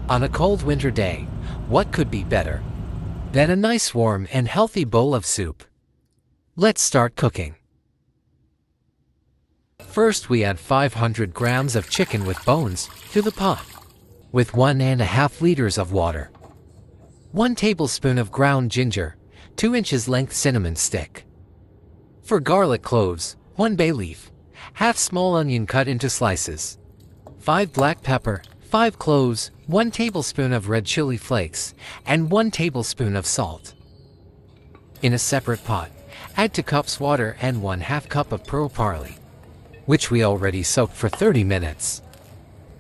On a cold winter day, what could be better than a nice warm and healthy bowl of soup? Let's start cooking. First, we add 500 grams of chicken with bones to the pot with 1.5 liters of water, 1 tablespoon of ground ginger, 2 inches length cinnamon stick. For garlic cloves, 1 bay leaf, half small onion cut into slices, 5 black pepper, 5 cloves, 1 tablespoon of red chili flakes, and 1 tablespoon of salt. In a separate pot, add 2 cups water and 1/2 cup of pearl barley, which we already soaked for 30 minutes.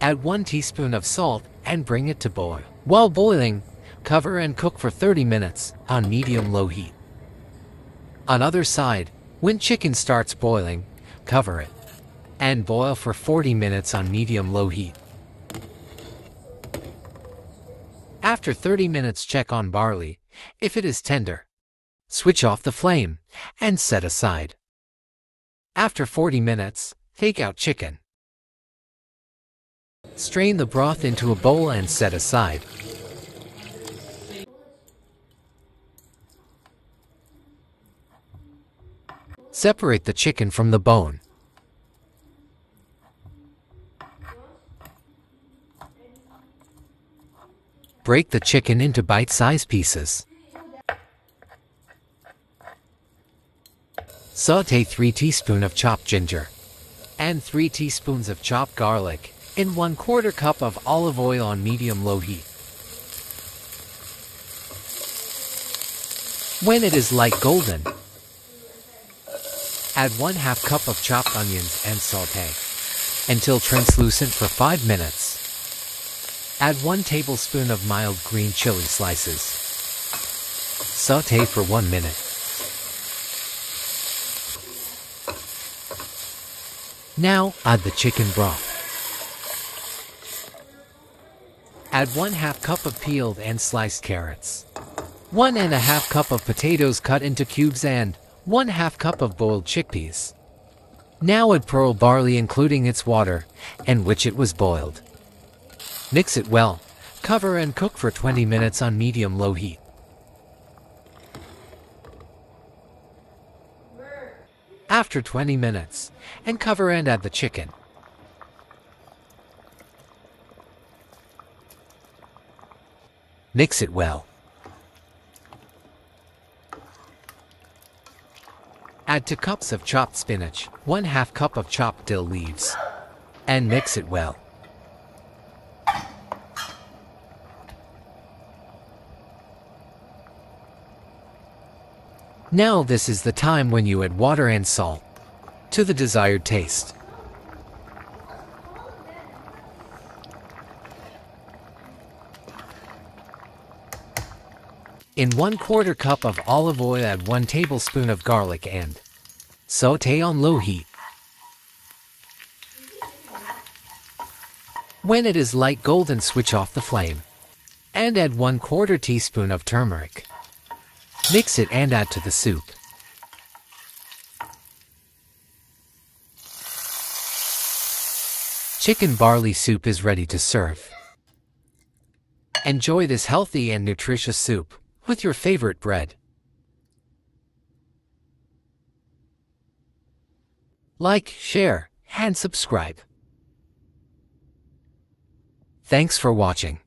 Add 1 teaspoon of salt and bring it to boil. While boiling, cover and cook for 30 minutes on medium-low heat. On other side, when chicken starts boiling, cover it and boil for 40 minutes on medium-low heat. After 30 minutes, check on barley. If it is tender, switch off the flame and set aside. After 40 minutes, take out chicken. Strain the broth into a bowl and set aside. Separate the chicken from the bone. Break the chicken into bite-sized pieces. Sauté 3 teaspoons of chopped ginger and 3 teaspoons of chopped garlic in 1/4 cup of olive oil on medium-low heat. When it is light golden, add 1/2 cup of chopped onions and sauté until translucent for 5 minutes. Add 1 tablespoon of mild green chili slices. Sauté for 1 minute. Now, add the chicken broth. Add 1/2 cup of peeled and sliced carrots, 1.5 cup of potatoes cut into cubes, and 1/2 cup of boiled chickpeas. Now add pearl barley, including its water, in which it was boiled. Mix it well, cover and cook for 20 minutes on medium-low heat. After 20 minutes, and cover and add the chicken. Mix it well. Add 2 cups of chopped spinach, 1/2 cup of chopped dill leaves, and mix it well. Now this is the time when you add water and salt to the desired taste. In 1/4 cup of olive oil, add 1 tablespoon of garlic and sauté on low heat. When it is light golden, switch off the flame and add 1/4 teaspoon of turmeric. Mix it and add to the soup. Chicken barley soup is ready to serve. Enjoy this healthy and nutritious soup with your favorite bread. Like, share, and subscribe. Thanks for watching.